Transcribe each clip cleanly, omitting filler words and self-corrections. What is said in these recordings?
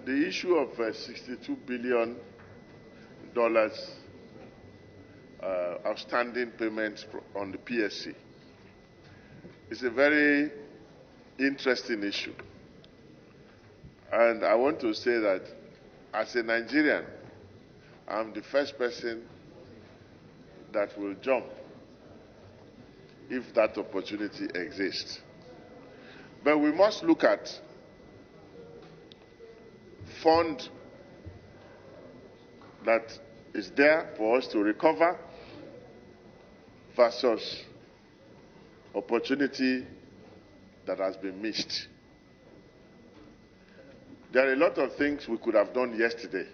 The issue of $62 billion outstanding payments on the PSC is a very interesting issue. And I want to say that as a Nigerian, I'm the first person that will jump if that opportunity exists. But we must look at fund that is there for us to recover versus opportunity that has been missed. There are a lot of things we could have done yesterday.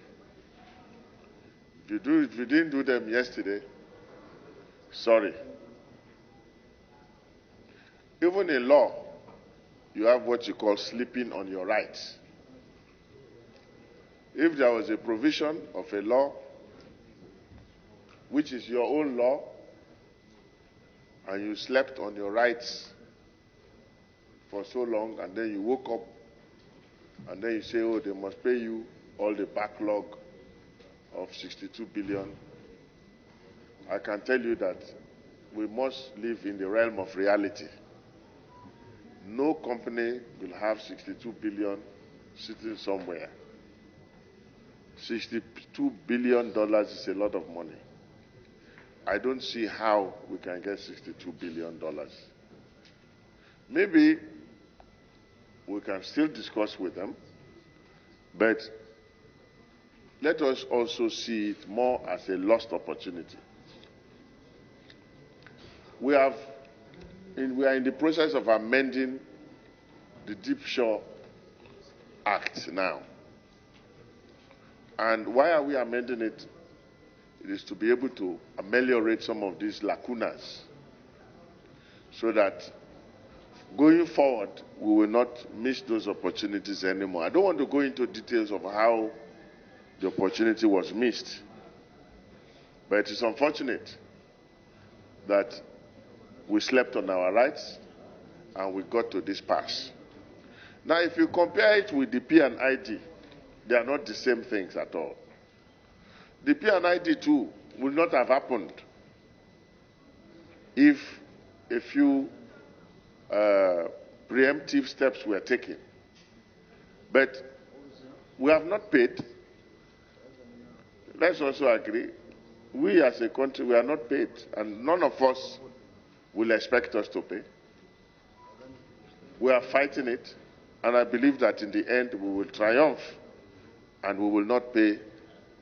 If you didn't do them yesterday, sorry. Even in law, you have what you call sleeping on your rights. If there was a provision of a law, which is your own law, and you slept on your rights for so long, and then you woke up, and then you say, oh, they must pay you all the backlog of 62 billion, I can tell you that we must live in the realm of reality. No company will have 62 billion sitting somewhere. $62 billion is a lot of money. I don't see how we can get $62 billion. Maybe we can still discuss with them, but let us also see it more as a lost opportunity. We are in the process of amending the Deep Shore Act now. And why are we amending it? It is to be able to ameliorate some of these lacunas so that going forward, we will not miss those opportunities anymore. I don't want to go into details of how the opportunity was missed, but it is unfortunate that we slept on our rights and we got to this pass. Now, if you compare it with the P&ID, they are not the same things at all. The P&ID too would not have happened if a few preemptive steps were taken. But we have not paid. Let's also agree, we as a country, we are not paid, and none of us will expect us to pay. We are fighting it, and I believe that in the end we will triumph, and we will not pay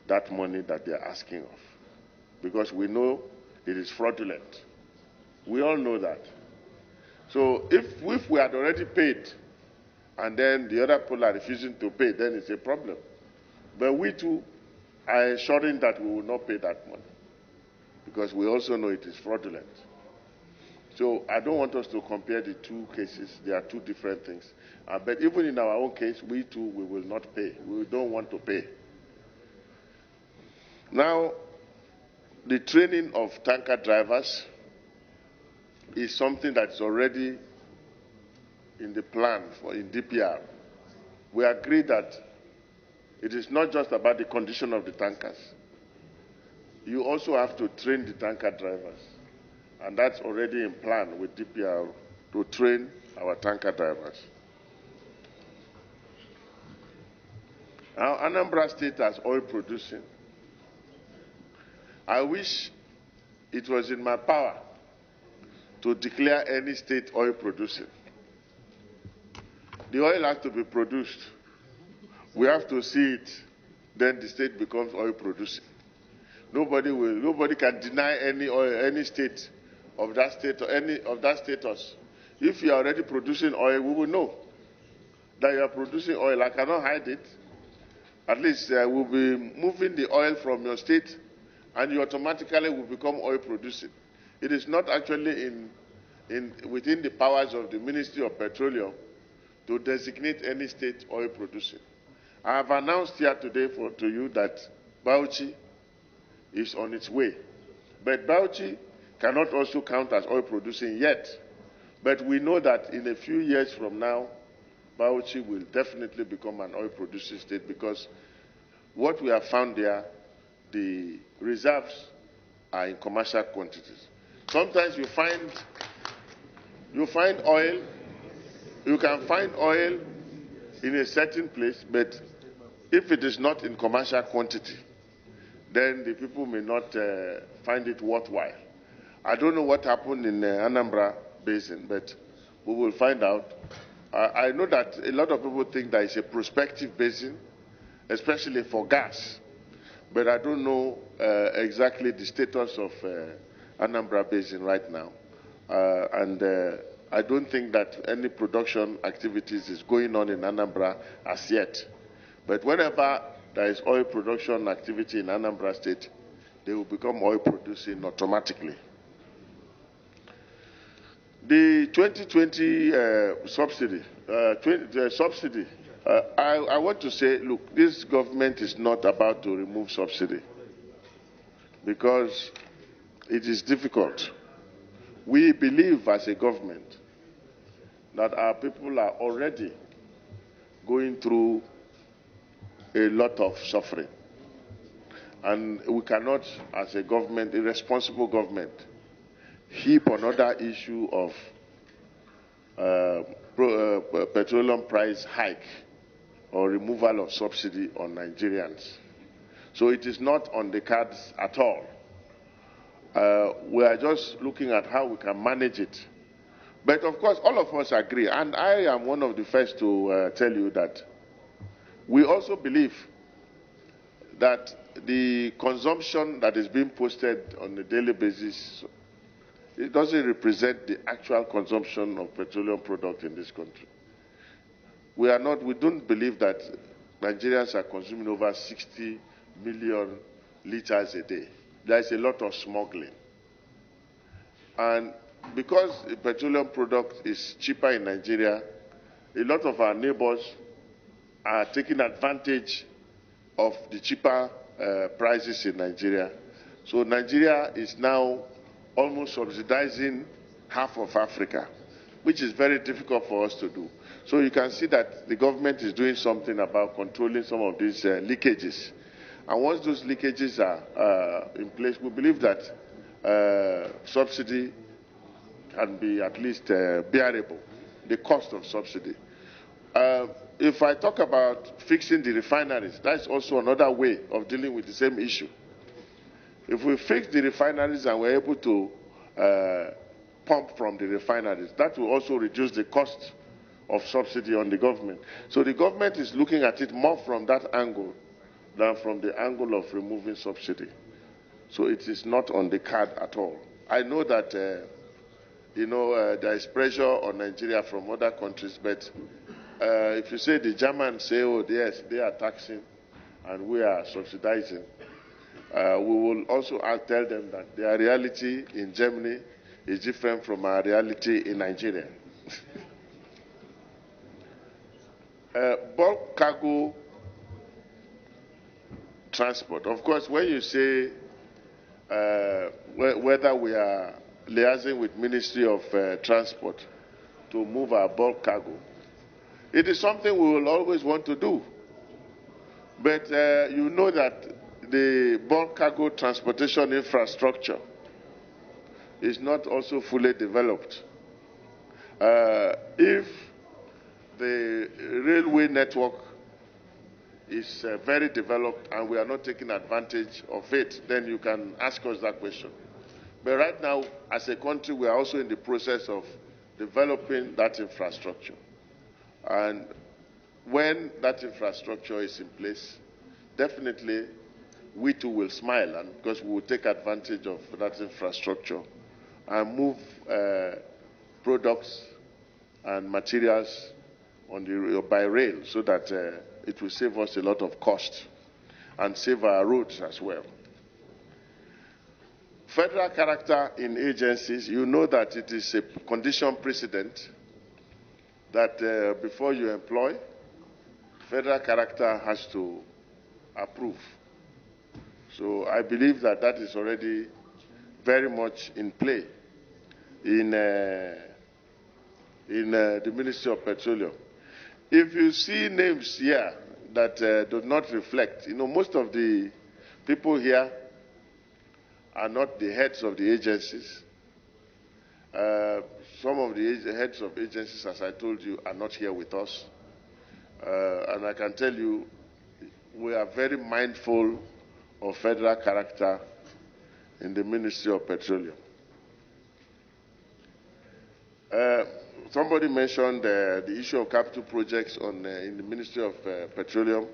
that money that they are asking of, because we know it is fraudulent. We all know that. So if we had already paid, and then the other people are refusing to pay, then it's a problem. But we too are ensuring that we will not pay that money, because we also know it is fraudulent. So I don't want us to compare the two cases. They are two different things. But even in our own case, we too, we will not pay. We don't want to pay. Now, the training of tanker drivers is something that is already in the plan in DPR. We agree that it is not just about the condition of the tankers. You also have to train the tanker drivers. And that's already in plan with DPR to train our tanker drivers. Now, Anambra State has oil producing. I wish it was in my power to declare any state oil producing. The oil has to be produced. We have to see it, then the state becomes oil producing. Nobody can deny any state of that state or any of that status. If you are already producing oil, we will know that you are producing oil. I cannot hide it. At least we'll be moving the oil from your state, and you automatically will become oil producing. It is not actually within the powers of the Ministry of Petroleum to designate any state oil producing. I have announced here today to you that Bauchi is on its way. But Bauchi cannot also count as oil producing yet. But we know that in a few years from now, Bauchi will definitely become an oil-producing state, because what we have found there, the reserves are in commercial quantities. Sometimes you find oil, you can find oil in a certain place, but if it is not in commercial quantity, then the people may not find it worthwhile. I don't know what happened in the Anambra Basin, but we will find out. I know that a lot of people think that it's a prospective basin, especially for gas, but I don't know exactly the status of Anambra Basin right now. I don't think that any production activities is going on in Anambra as yet. But whenever there is oil production activity in Anambra State, they will become oil producing automatically. The 2020 subsidy, I want to say, look, this government is not about to remove subsidy because it is difficult. We believe as a government that our people are already going through a lot of suffering. And we cannot, as a government, a responsible government, heap another issue of petroleum price hike or removal of subsidy on Nigerians. So it is not on the cards at all. We are just looking at how we can manage it. But of course, all of us agree, and I am one of the first to tell you that we also believe that the consumption that is being posted on a daily basis, it doesn't represent the actual consumption of petroleum products in this country. We don't believe that Nigerians are consuming over 60 million liters a day. There is a lot of smuggling. And because the petroleum product is cheaper in Nigeria, a lot of our neighbors are taking advantage of the cheaper prices in Nigeria. So Nigeria is now almost subsidizing half of Africa, which is very difficult for us to do. So you can see that the government is doing something about controlling some of these leakages. And once those leakages are in place, we believe that subsidy can be at least bearable, the cost of subsidy. If I talk about fixing the refineries, that's also another way of dealing with the same issue. If we fix the refineries and we're able to pump from the refineries, that will also reduce the cost of subsidy on the government. So the government is looking at it more from that angle than from the angle of removing subsidy. So it is not on the card at all. I know that, there is pressure on Nigeria from other countries, but if you say the Germans say, oh, yes, they are taxing and we are subsidizing, we will also tell them that their reality in Germany is different from our reality in Nigeria. Bulk cargo transport. Of course, when you say whether we are liaising with Ministry of Transport to move our bulk cargo, it is something we will always want to do. But you know that the bulk cargo transportation infrastructure is not also fully developed. If the railway network is very developed and we are not taking advantage of it, then you can ask us that question. But right now, as a country, we are also in the process of developing that infrastructure. And when that infrastructure is in place, definitely we too will smile, and because we will take advantage of that infrastructure and move products and materials by rail, so that it will save us a lot of cost and save our roads as well. Federal character in agencies, you know that it is a condition precedent that before you employ, federal character has to approve. So I believe that that is already very much in play in the Ministry of Petroleum. If you see names here that do not reflect, most of the people here are not the heads of the agencies. Some of the heads of agencies, as I told you, are not here with us. And I can tell you, we are very mindful of federal character in the Ministry of Petroleum. Somebody mentioned the issue of capital projects in the Ministry of Petroleum.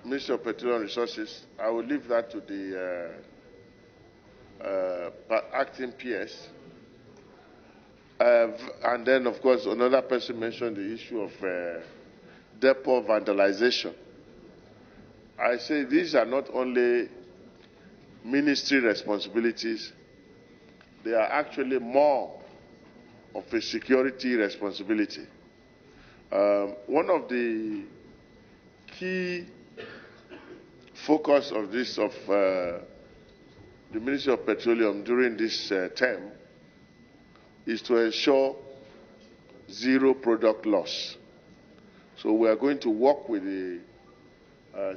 Ministry of Petroleum Resources, I will leave that to the acting PS. And then, of course, another person mentioned the issue of depot vandalization. I say these are not only ministry responsibilities, they are actually more of a security responsibility. One of the key focus of the Ministry of Petroleum during this term is to ensure zero product loss. So we are going to work with the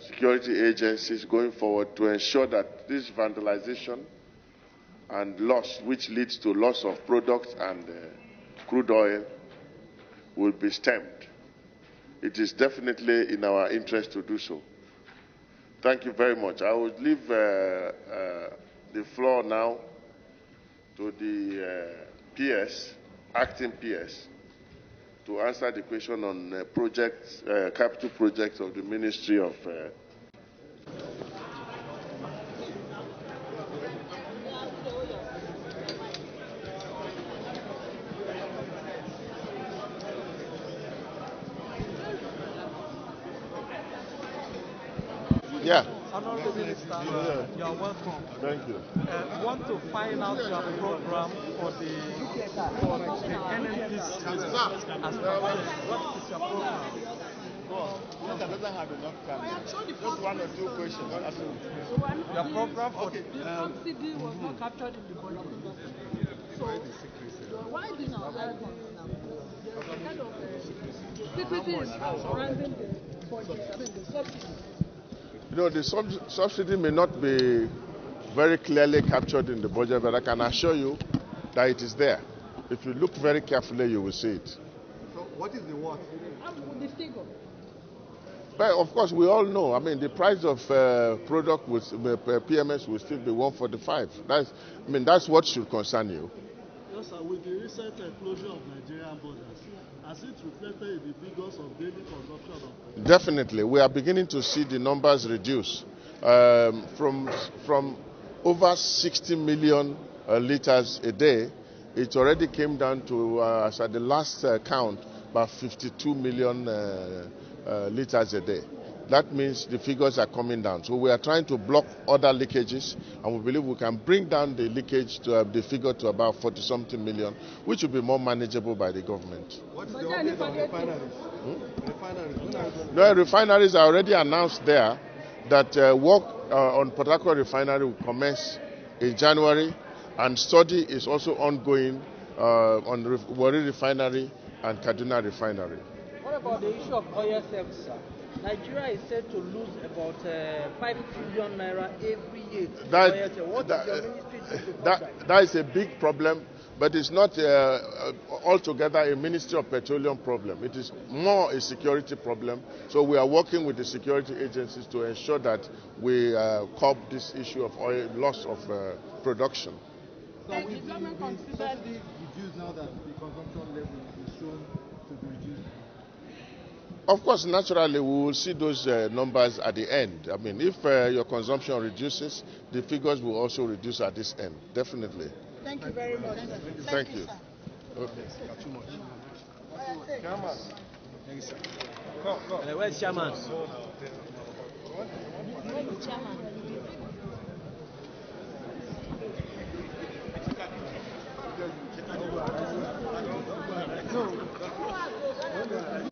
security agencies going forward to ensure that this vandalization and loss, which leads to loss of products and crude oil, will be stemmed. It is definitely in our interest to do so. Thank you very much. I will leave the floor now to the PS, acting PS, to answer the question on capital projects of the Ministry of Yeah. Honorable Minister, you are welcome. Thank you. Want to find out your program for the NNPC as well. What is your program? Doesn't have enough time. Just one or two questions. Your program for subsidy was not captured in the budget. So why did not the kind of secrecy surrounding the budget, the subsidy? The subsidy may not be very clearly captured in the budget, but I can assure you that it is there. If you look very carefully, you will see it. So what is the what? The figure. Well, of course, we all know. I mean, the price of product with PMS will still be 145. That's what should concern you. Yes, sir. With the recent closure of Nigerian borders, has it reflected in the figures of daily consumption of petrol? Definitely. We are beginning to see the numbers reduce from over 60 million liters a day. It already came down to, as at the last count, about 52 million liters a day. That means the figures are coming down. So we are trying to block other leakages, and we believe we can bring down the leakage to the figure to about 40-something million, which will be more manageable by the government. What's the update on refineries? Refineries? No, refineries are already announced there that work on Port Harcourt refinery will commence in January, and study is also ongoing on Warri refinery and Kaduna refinery. What about the issue of oil sales, sir? Nigeria is said to lose about 5 trillion naira every year. What is your ministry doing that is a big problem, but it's not altogether a Ministry of Petroleum problem. It is more a security problem. So we are working with the security agencies to ensure that we curb this issue of oil loss of production. So will the subsidy reduce now that the consumption level is shown to be reduced? Of course, naturally, we will see those numbers at the end. I mean, if your consumption reduces, the figures will also reduce at this end, definitely. Thank you very much. Thank you. Okay. Too much. Chairman. Thank you, sir. Where's Chairman? Chairman.